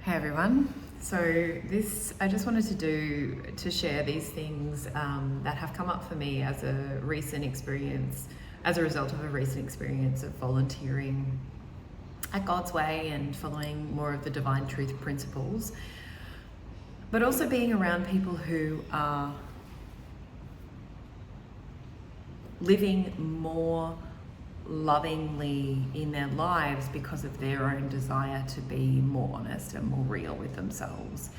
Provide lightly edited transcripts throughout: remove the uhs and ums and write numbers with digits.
Hey everyone. So I just wanted to share these things that have come up for me as a recent experience, as a result of a recent experience of volunteering at Godsway and following more of the divine truth principles, but also being around people who are living more lovingly in their lives because of their own desire to be more honest and more real with themselves.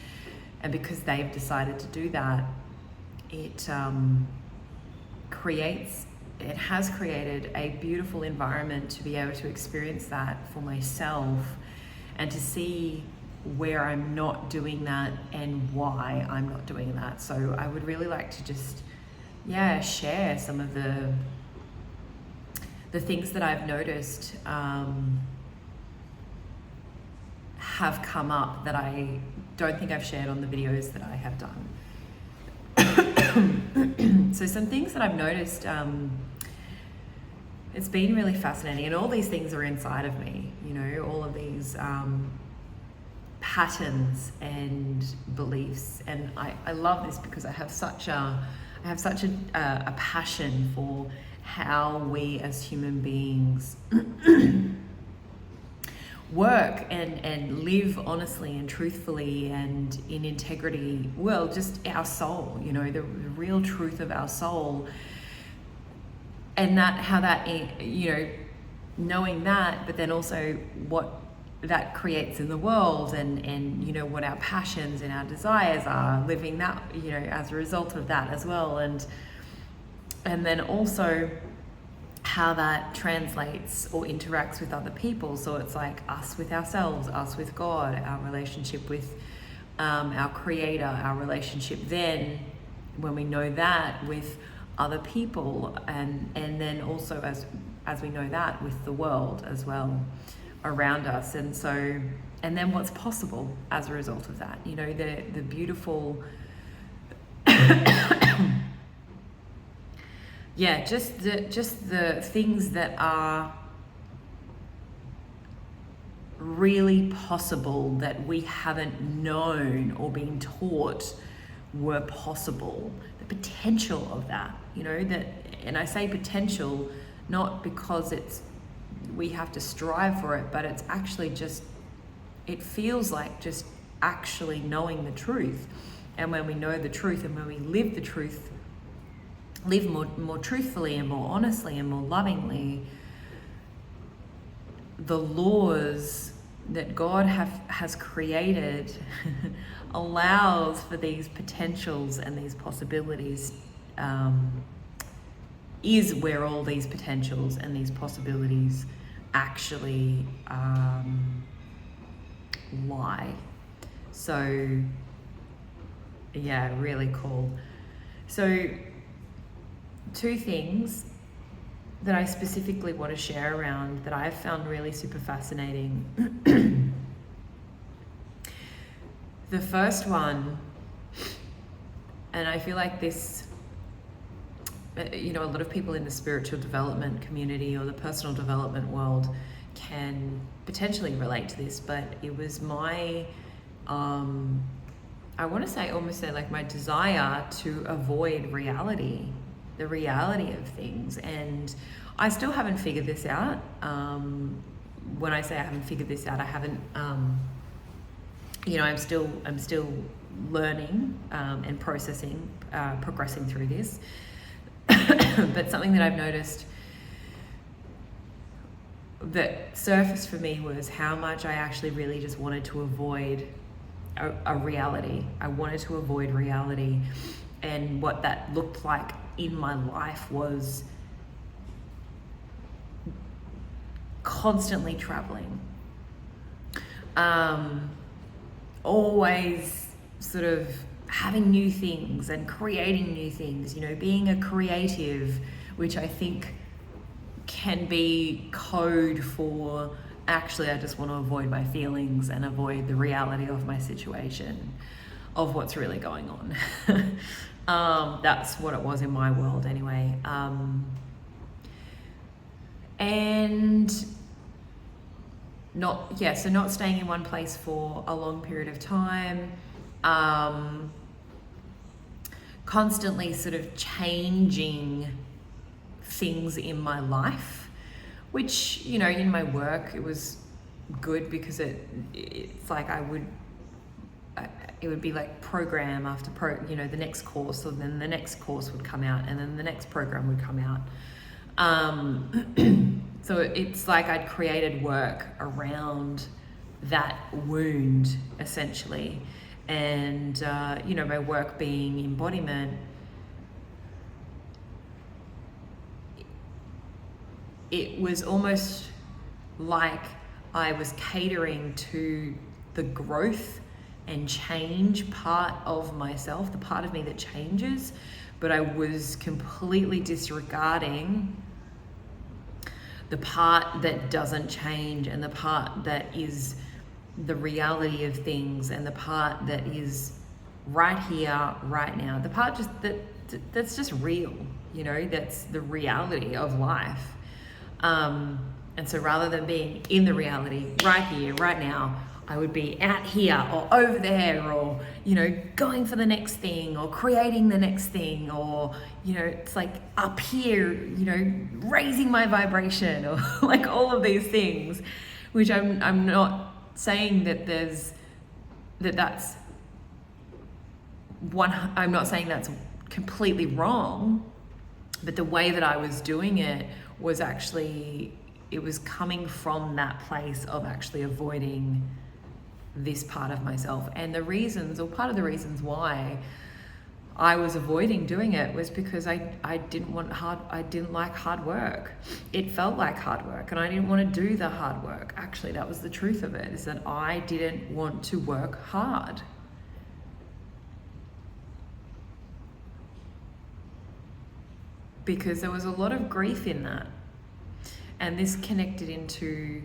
And because they've decided to do that, it has created a beautiful environment to be able to experience that for myself and to see where I'm not doing that and why I'm not doing that. So I would really like to just share some of the things that I've noticed have come up that I don't think I've shared on the videos that I have done. So some things that I've noticed, it's been really fascinating, and all these things are inside of me, all of these patterns and beliefs. And I love this because I have such a passion for how we as human beings work and live honestly and truthfully and in integrity. Well, just our soul, the real truth of our soul, and how that, knowing that, but then also what that creates in the world, and what our passions and our desires are, living that, as a result of that as well, and then also how that translates or interacts with other people. So it's like us with ourselves, us with God, our relationship with our Creator, our relationship then, when we know that, with other people, and then also as we know that, with the world as well around us. And so, and then what's possible as a result of that, the beautiful just the things that are really possible that we haven't known or been taught were possible. The potential of that, and I say potential not because we have to strive for it, but it's actually it feels like just actually knowing the truth. And when we know the truth and when we live the truth, live more truthfully and more honestly and more lovingly, the laws that God has created allows for these potentials and these possibilities, is where all these potentials and these possibilities actually lie. So really cool. So two things that I specifically want to share around that I've found really super fascinating. The first one, and I feel like this, a lot of people in the spiritual development community or the personal development world can potentially relate to this, but it was my, I want to say almost like my desire to avoid reality, the reality of things. And I still haven't figured this out. When I say I haven't figured this out, I haven't, I'm still learning and processing, progressing through this. But something that I've noticed that surfaced for me was how much I actually really just wanted to avoid a reality. I wanted to avoid reality, and what that looked like in my life was constantly traveling, always sort of having new things and creating new things, being a creative, which I think can be code for actually I just want to avoid my feelings and avoid the reality of my situation, of what's really going on. That's what it was in my world anyway. And not staying in one place for a long period of time, constantly sort of changing things in my life, which, you know, in my work it was good because it's like it would be like program after you know, the next course, and then the next course would come out, and then the next program would come out. So it's like I'd created work around that wound, essentially. And, you know, my work being embodiment, it was almost like I was catering to the growth and change part of myself, the part of me that changes, but I was completely disregarding the part that doesn't change, and the part that is the reality of things, and the part that is right here, right now, the part just that's just real, you know, that's the reality of life. And so rather than being in the reality right here, right now, I would be out here or over there, or, you know, going for the next thing, or creating the next thing, or, you know, it's like up here, you know, raising my vibration, or like all of these things, which I'm not saying that that's one, I'm not saying that's completely wrong, but the way that I was doing it was actually, it was coming from that place of actually avoiding this part of myself. And the reasons, or part of the reasons why I was avoiding doing it, was because I didn't like hard work. It felt like hard work, and I didn't want to do the hard work. Actually, that was the truth of it, is that I didn't want to work hard. Because there was a lot of grief in that. And this connected into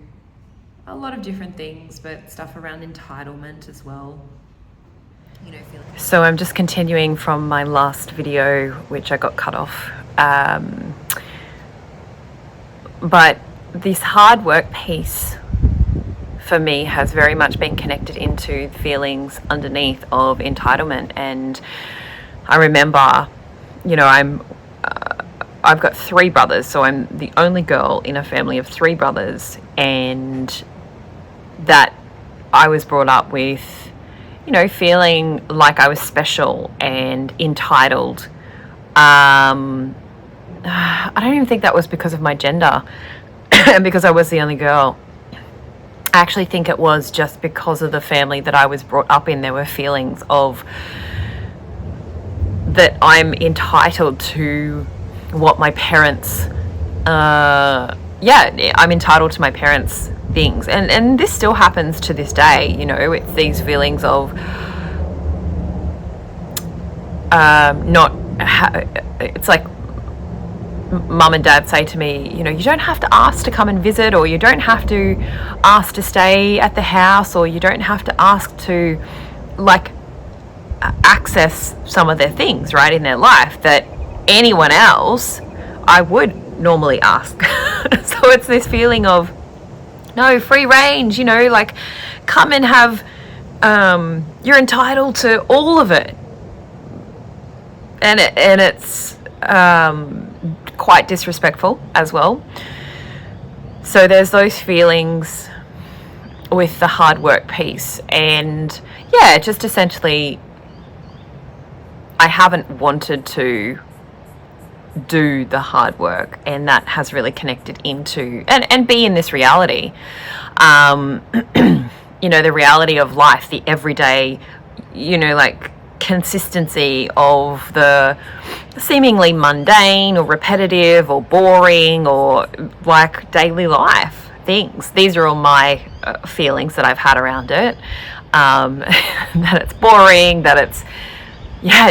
a lot of different things, but stuff around entitlement as well. You know, so I'm just continuing from my last video, which I got cut off. But this hard work piece for me has very much been connected into the feelings underneath of entitlement. And I remember, you know, I've got 3 brothers, so I'm the only girl in a family of 3 brothers, and that I was brought up with, you know, feeling like I was special and entitled. I don't even think that was because of my gender and because I was the only girl. I actually think it was just because of the family that I was brought up in. There were feelings of that I'm entitled to what my parents, I'm entitled to my parents' things, and this still happens to this day. You know, it's these feelings of it's like mum and dad say to me, you know, you don't have to ask to come and visit, or you don't have to ask to stay at the house, or you don't have to ask to like access some of their things, right, in their life that anyone else I would normally ask. So it's this feeling of, no, free range, you know, like come and have, you're entitled to all of it. And it's quite disrespectful as well. So there's those feelings with the hard work piece. And yeah, just essentially, I haven't wanted to do the hard work, and that has really connected into and be in this reality, you know, the reality of life, the everyday, you know, like consistency of the seemingly mundane or repetitive or boring or like daily life things. These are all my feelings that I've had around it, that it's boring, that it's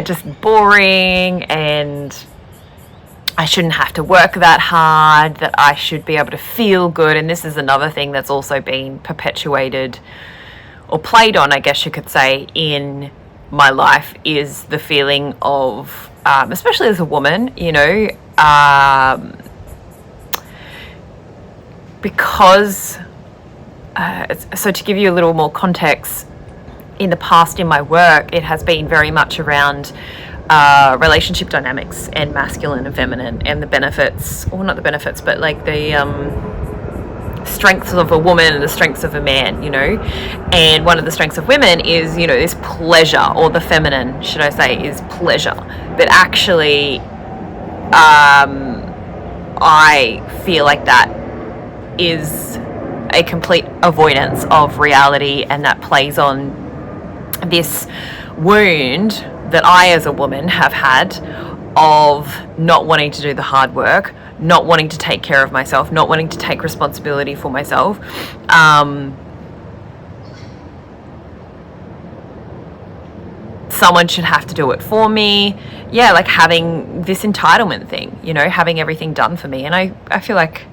just boring, and I shouldn't have to work that hard, that I should be able to feel good. And this is another thing that's also been perpetuated or played on, I guess you could say, in my life, is the feeling of, especially as a woman, you know, because so to give you a little more context, in the past in my work, it has been very much around relationship dynamics and masculine and feminine, and the benefits, or not the benefits, but like the strengths of a woman and the strengths of a man, you know. And one of the strengths of women is, you know, this pleasure, or the feminine, should I say, is pleasure. But actually, I feel like that is a complete avoidance of reality, and that plays on this wound that I as a woman have had of not wanting to do the hard work, not wanting to take care of myself, not wanting to take responsibility for myself. Someone should have to do it for me. Yeah, like having this entitlement thing, you know, having everything done for me. And I feel like,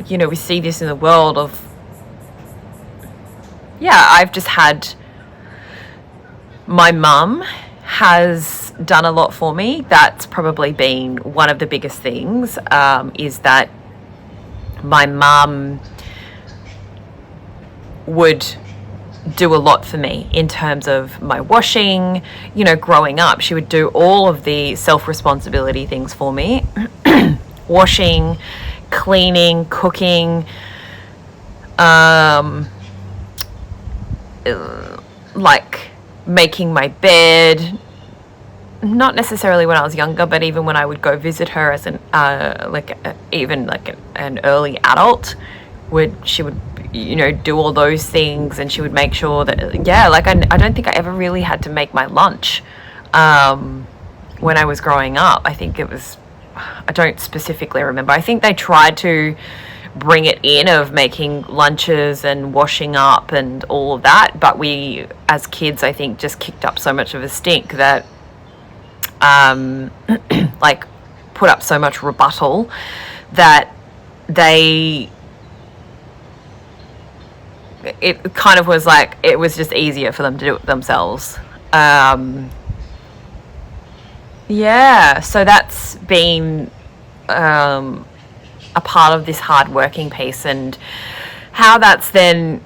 you know, we see this in the world of, yeah, I've just had, my mum has done a lot for me. That's probably been one of the biggest things, is that my mum would do a lot for me in terms of my washing. You know, growing up, she would do all of the self-responsibility things for me. Washing, cleaning, cooking, like making my bed. Not necessarily when I was younger, but even when I would go visit her as an an early adult, she would, you know, do all those things, and she would make sure that, yeah, like I don't think I ever really had to make my lunch when I was growing up. I think it was, I don't specifically remember. I think they tried to bring it in of making lunches and washing up and all of that, but we as kids, I think, just kicked up so much of a stink that like put up so much rebuttal that it kind of was like, it was just easier for them to do it themselves. Yeah, so that's been a part of this hard working piece, and how that's then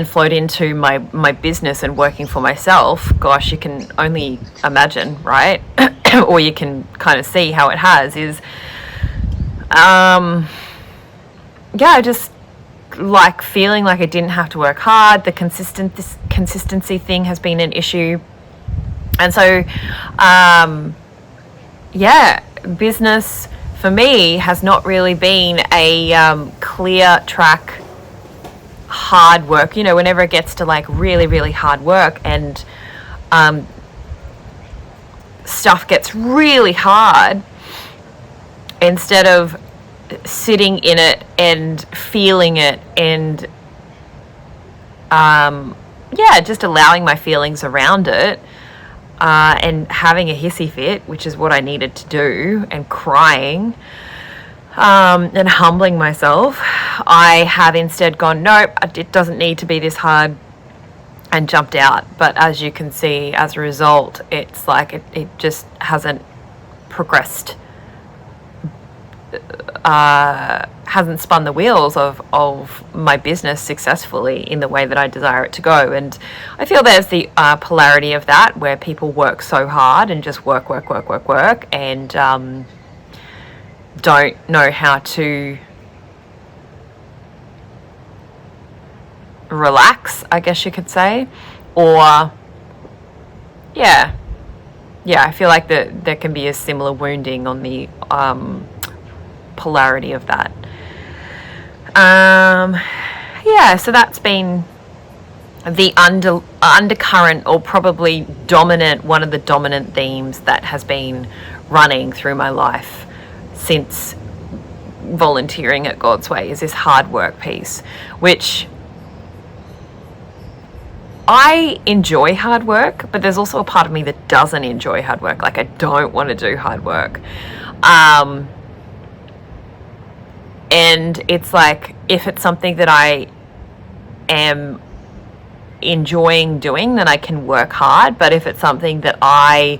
flowed into my business and working for myself. Gosh, you can only imagine, right? Or you can kind of see how it has is, I just like feeling like I didn't have to work hard. The consistency thing has been an issue. And so, business for me has not really been a clear track hard work. You know, whenever it gets to like really, really hard work and stuff gets really hard, instead of sitting in it and feeling it and just allowing my feelings around it, and having a hissy fit, which is what I needed to do, and crying, and humbling myself, I have instead gone, nope, it doesn't need to be this hard, and jumped out. But as you can see, as a result, it's like it just hasn't progressed, hasn't spun the wheels of my business successfully in the way that I desire it to go. And I feel there's the polarity of that, where people work so hard and just work, and don't know how to relax, I guess you could say. Or I feel like there can be a similar wounding on the polarity of that. So that's been the undercurrent, or probably one of the dominant themes that has been running through my life since volunteering at Godsway, is this hard work piece, which I enjoy hard work, but there's also a part of me that doesn't enjoy hard work. Like, I don't want to do hard work. And it's like, if it's something that I am enjoying doing, then I can work hard. But if it's something that I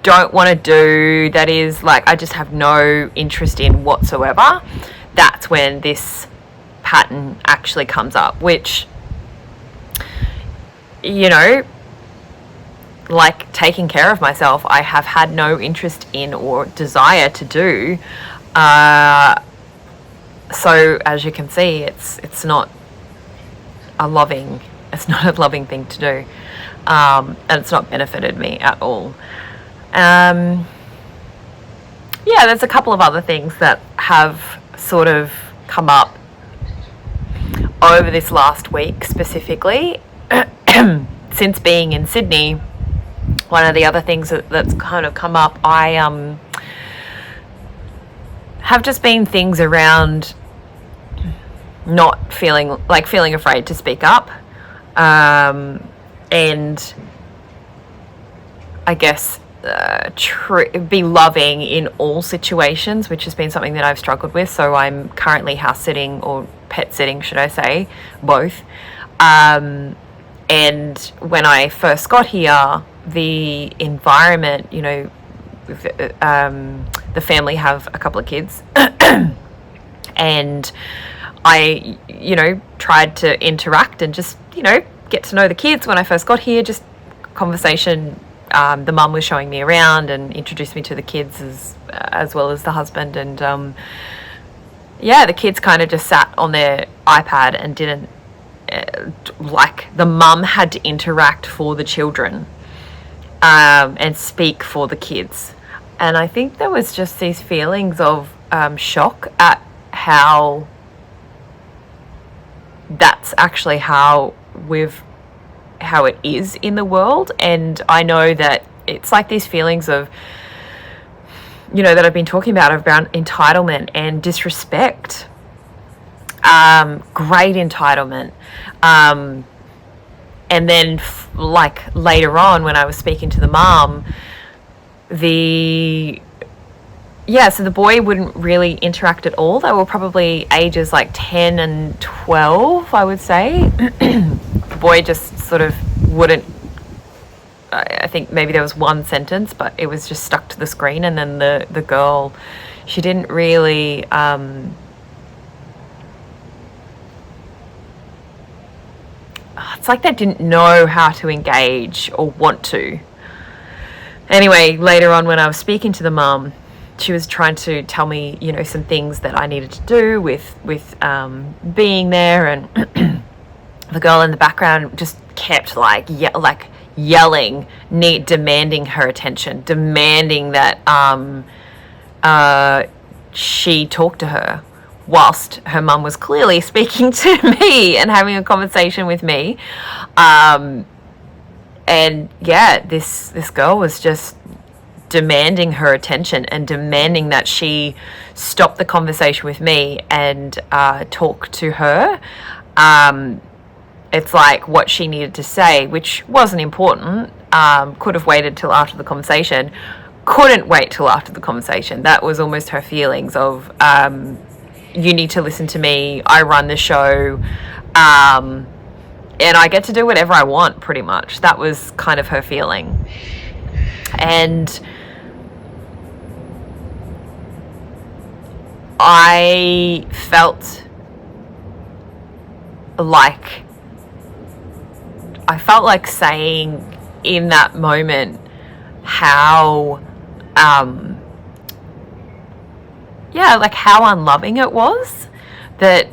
don't want to do, that is like I just have no interest in whatsoever, that's when this pattern actually comes up, which, you know, like taking care of myself, I have had no interest in or desire to do. So as you can see, it's not a loving thing to do, and it's not benefited me at all. Yeah, there's a couple of other things that have sort of come up over this last week specifically. Since being in Sydney, one of the other things that's kind of come up, I have just been things around not feeling afraid to speak up, and I guess be loving in all situations, which has been something that I've struggled with. So I'm currently house sitting, or pet sitting, should I say, both. And when I first got here, the environment, you know, the family have a couple of kids, and I, you know, tried to interact and just, you know, get to know the kids when I first got here, just conversation. The mum was showing me around and introduced me to the kids as well as the husband, and yeah, the kids kind of just sat on their iPad and didn't, like, the mum had to interact for the children, and speak for the kids. And I think there was just these feelings of shock at how that's actually how it is in the world. And I know that it's like these feelings of, you know, that I've been talking about entitlement and disrespect. Great entitlement. And then like later on when I was speaking to the mom, so the boy wouldn't really interact at all. They were probably ages like 10 and 12, I would say. The boy just sort of wouldn't, I think maybe there was one sentence, but it was just stuck to the screen. And then the girl, she didn't really, it's like they didn't know how to engage or want to. Anyway, later on when I was speaking to the mum, she was trying to tell me, you know, some things that I needed to do with being there, and the girl in the background just kept yelling, demanding her attention, demanding that she talk to her, whilst her mum was clearly speaking to me and having a conversation with me. And yeah, this girl was just demanding her attention and demanding that she stop the conversation with me and talk to her. It's like what she needed to say, which wasn't important, could have waited till after the conversation, couldn't wait till after the conversation. That was almost her feelings of, you need to listen to me, I run the show, and I get to do whatever I want, pretty much. That was kind of her feeling. And I felt like saying in that moment how how unloving it was that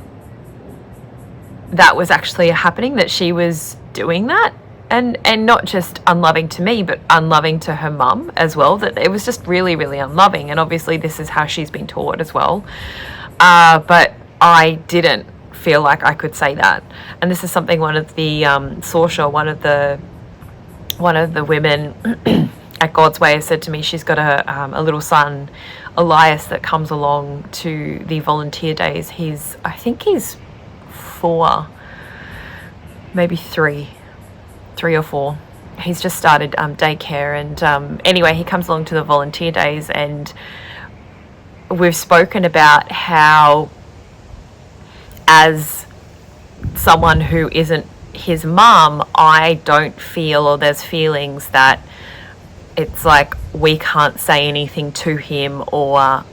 was actually happening, that she was doing that, and not just unloving to me, but unloving to her mum as well. That it was just really, really unloving, and obviously this is how she's been taught as well. But I didn't feel like I could say that, and this is something one of the Sorsha, one of the women at Godsway, has said to me. She's got a little son, Elias, that comes along to the volunteer days. I think he's 4, maybe 3 or 4. He's just started daycare, and anyway, he comes along to the volunteer days, and we've spoken about how, as someone who isn't his mum, I don't feel, or there's feelings that it's like we can't say anything to him, or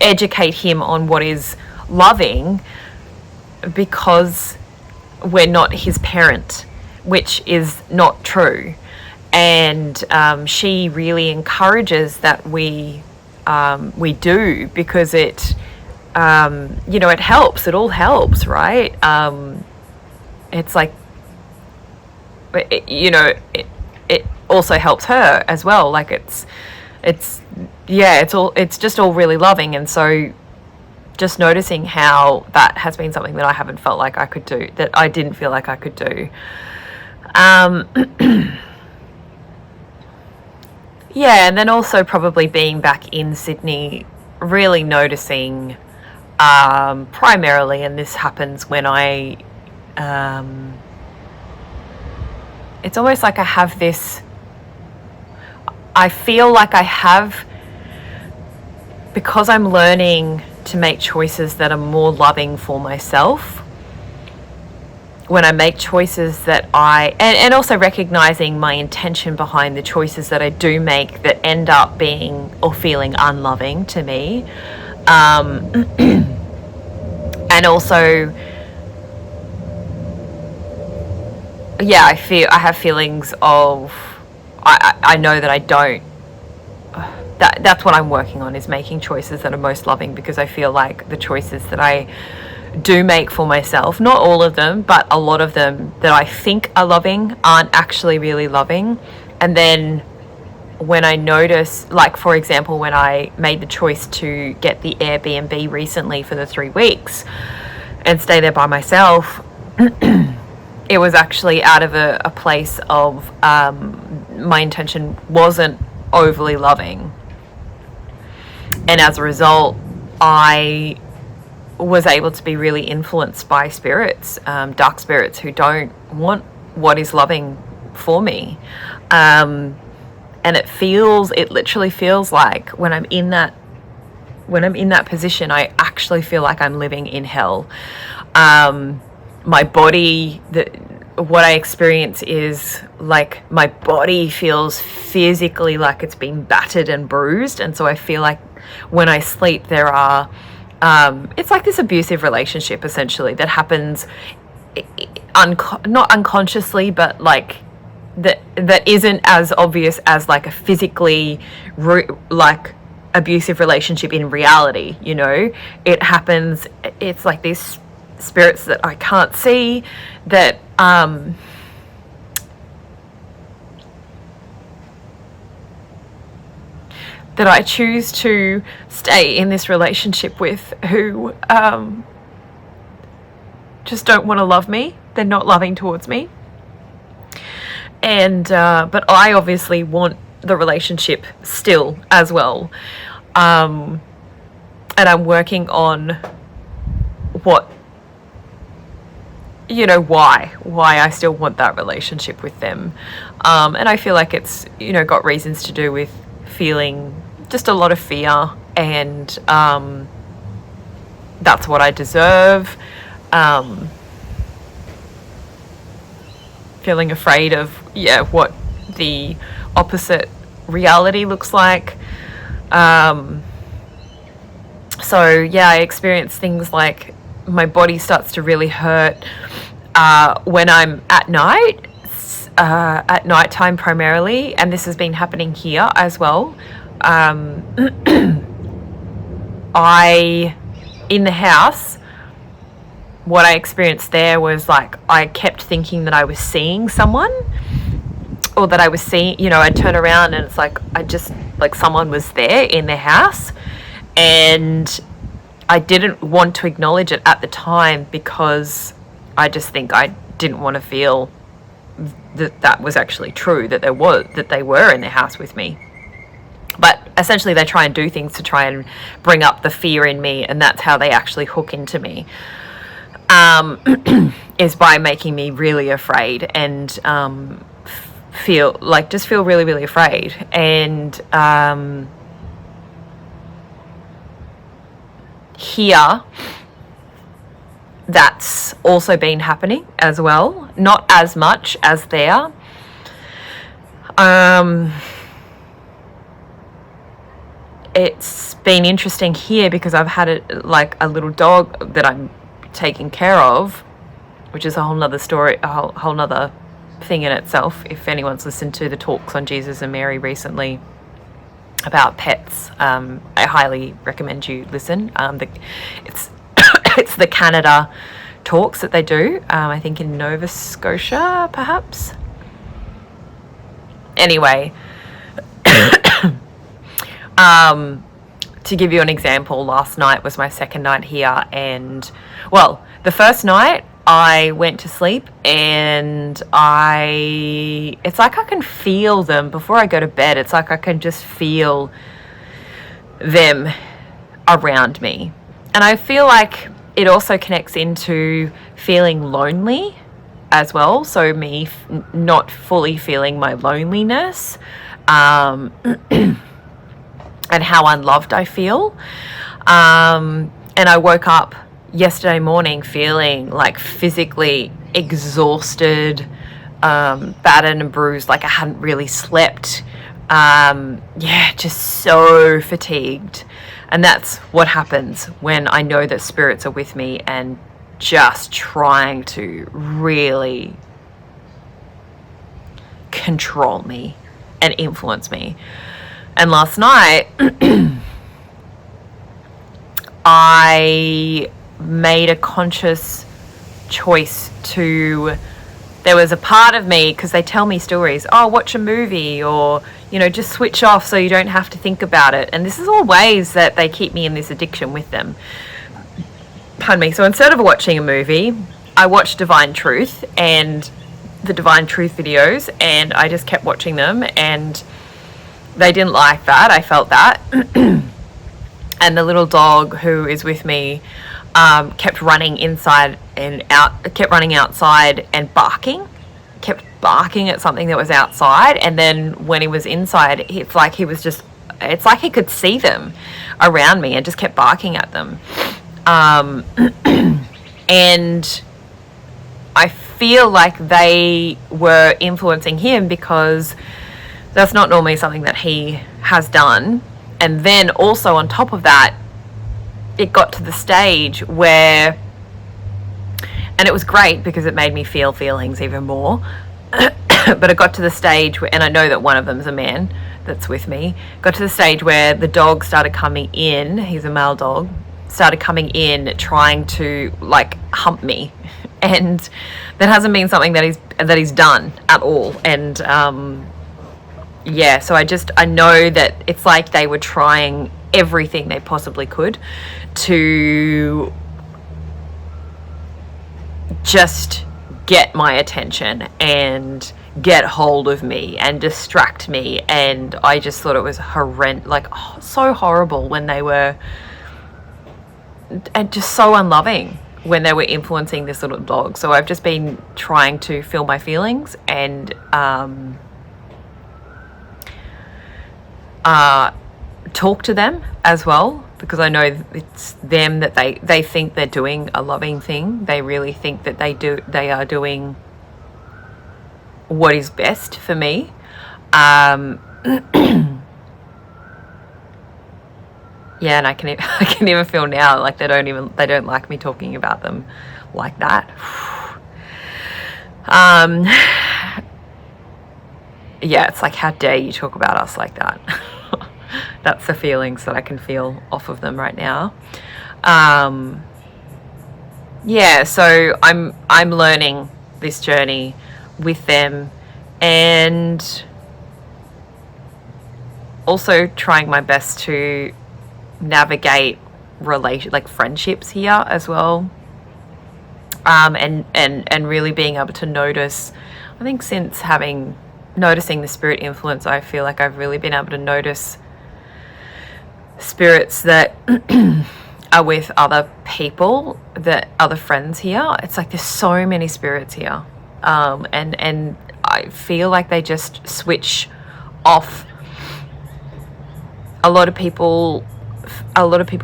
educate him on what is loving because we're not his parent, which is not true. And she really encourages that we do, because it it helps. It all helps, right? It's like, it also helps her as well. Like it's just all really loving. And so just noticing how that has been something that I haven't felt like I could do, that I didn't feel like I could do. Yeah, and then also probably being back in Sydney, really noticing primarily, and this happens when it's almost like I have this, I feel like I have, because I'm learning to make choices that are more loving for myself, when I make choices that and also recognizing my intention behind the choices that I do make that end up being or feeling unloving to me. And also, yeah, I have feelings of, I know that I don't, that's what I'm working on, is making choices that are most loving, because I feel like the choices that I do make for myself, not all of them, but a lot of them that I think are loving aren't actually really loving. And then when I notice, like for example, when I made the choice to get the Airbnb recently for the 3 weeks and stay there by myself, it was actually out of a place of my intention wasn't overly loving. And as a result, I was able to be really influenced by spirits, dark spirits, who don't want what is loving for me. And it literally feels like when I'm in that position, I actually feel like I'm living in hell. My body, what I experience is like my body feels physically like it's been battered and bruised. And so I feel like when I sleep, there are, it's like this abusive relationship essentially that happens not unconsciously, but like that isn't as obvious as like a physically like abusive relationship in reality. It happens. It's like these spirits that I can't see, that that I choose to stay in this relationship with, who just don't want to love me. They're not loving towards me. And but I obviously want the relationship still as well. And I'm working on why I still want that relationship with them. And I feel like it's, got reasons to do with feeling just a lot of fear, and that's what I deserve. Feeling afraid of, what the opposite reality looks like. So I experience things like my body starts to really hurt when I'm at nighttime primarily, and this has been happening here as well. In the house, what I experienced there was like I kept thinking that I was seeing someone, or that I was seeing, I'd turn around and it's like I just, like someone was there in the house, and I didn't want to acknowledge it at the time because I just think I didn't want to feel that was actually true, that they were in the house with me. But essentially they try and do things to try and bring up the fear in me, and that's how they actually hook into me, is by making me really afraid and feel really, really afraid. And here, that's also been happening as well, not as much as there. it's been interesting here because I've had a little dog that I'm taking care of, which is a whole nother story, a whole nother thing in itself. If anyone's listened to the talks on Jesus and Mary recently about pets, I highly recommend you listen. It's it's the Canada talks that they do, I think in Nova Scotia, perhaps. Anyway, to give you an example, last night was my second night here, and well, the first night I went to sleep and it's like I can feel them before I go to bed. It's like I can just feel them around me. And I feel like it also connects into feeling lonely as well. So me not fully feeling my loneliness, and how unloved I feel. And I woke up yesterday morning feeling like physically exhausted, battered and bruised, like I hadn't really slept. Just so fatigued. And that's what happens when I know that spirits are with me and just trying to really control me and influence me. And last night, I made a conscious choice there was a part of me, because they tell me stories, watch a movie, or, just switch off so you don't have to think about it. And this is all ways that they keep me in this addiction with them. Pardon me. So instead of watching a movie, I watched Divine Truth and the Divine Truth videos, and I just kept watching them, and they didn't like that. I felt that. And the little dog who is with me kept running inside and out, kept running outside and kept barking at something that was outside. And then when he was inside, it's like he could see them around me and just kept barking at them. And I feel like they were influencing him because that's not normally something that he has done. And then also on top of that, it got to the stage where, and it was great because it made me feel feelings even more, but it got to the stage where, and I know that one of them is a man that's with me, got to the stage where the dog started coming in, he's a male dog, started coming in trying to like hump me. And that hasn't been something that he's done at all. And so I know that it's like they were trying everything they possibly could to just get my attention and get hold of me and distract me. And I just thought it was horrendous, so horrible when they were, and just so unloving when they were influencing this little dog. So I've just been trying to feel my feelings and talk to them as well, because I know it's them that they think they're doing a loving thing. They really think that they are doing what is best for me. And I can even feel now like they don't like me talking about them like that. It's like, how dare you talk about us like that? That's the feelings that I can feel off of them right now. So I'm learning this journey with them, and also trying my best to navigate friendships here as well. And really being able to notice, I think since noticing the spirit influence, I feel like I've really been able to notice spirits that are with other people, other friends here. It's like there's so many spirits here, and I feel like they just switch off. A lot of people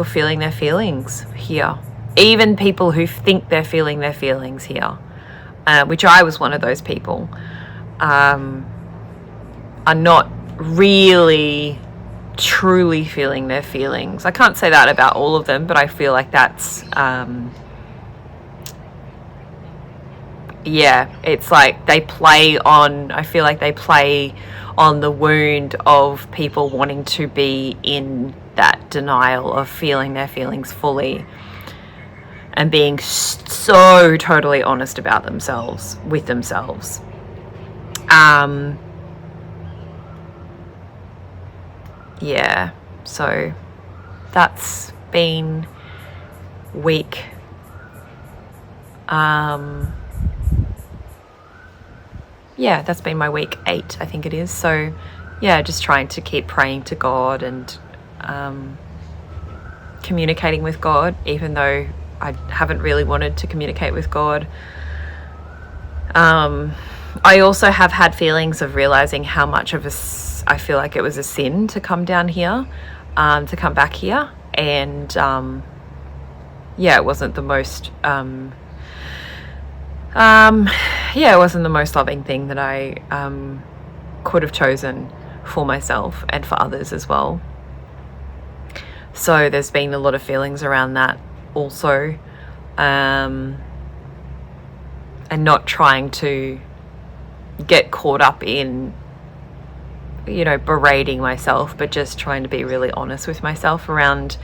feeling their feelings here, even people who think they're feeling their feelings here, which I was one of those people, are not really truly feeling their feelings. I can't say that about all of them, but I feel like that's it's like I feel like they play on the wound of people wanting to be in that denial of feeling their feelings fully and being so totally honest about themselves, with themselves. So that's been week that's been my week 8, I think it is. So just trying to keep praying to God and communicating with God, even though I haven't really wanted to communicate with God. I also have had feelings of realizing how much of I feel like it was a sin to come down here, to come back here, and it wasn't the most it wasn't the most loving thing that I could have chosen for myself and for others as well. So there's been a lot of feelings around that also, and not trying to get caught up in, berating myself, but just trying to be really honest with myself around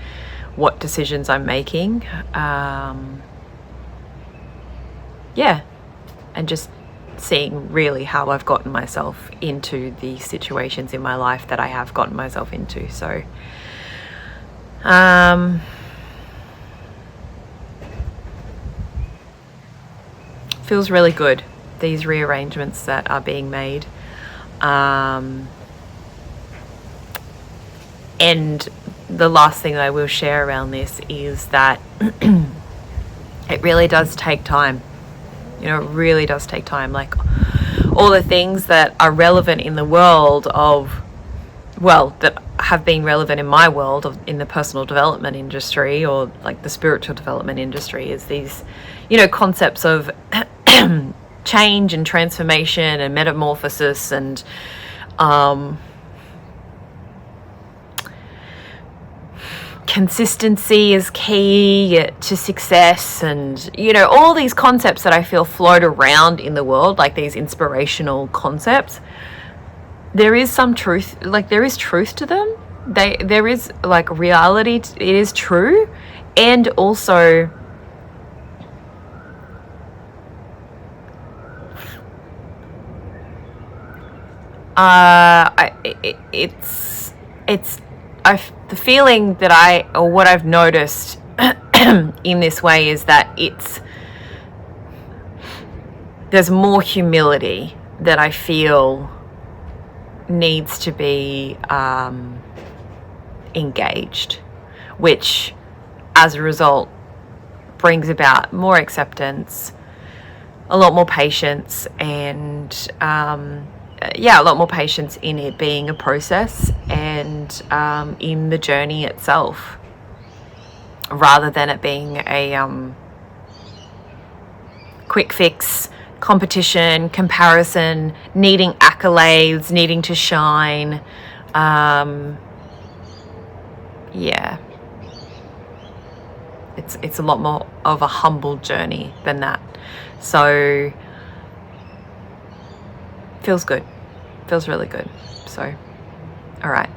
what decisions I'm making. And just seeing really how I've gotten myself into the situations in my life that I have gotten myself into. So, feels really good, these rearrangements that are being made. And the last thing that I will share around this is that it really does take time. It really does take time. Like, all the things that are relevant in the world that have been relevant in my world in the personal development industry, or like the spiritual development industry, is these, concepts of change and transformation and metamorphosis and consistency is key to success, and all these concepts that I feel float around in the world, like these inspirational concepts. There is some truth, there is truth to them. There is reality. It is true, and also the feeling that what I've noticed in this way is that there's more humility that I feel needs to be engaged, which as a result brings about more acceptance, a lot more patience, and a lot more patience in it being a process and in the journey itself, rather than it being a quick fix, competition, comparison, needing accolades, needing to shine. It's a lot more of a humble journey than that. So feels good, feels really good. So all right,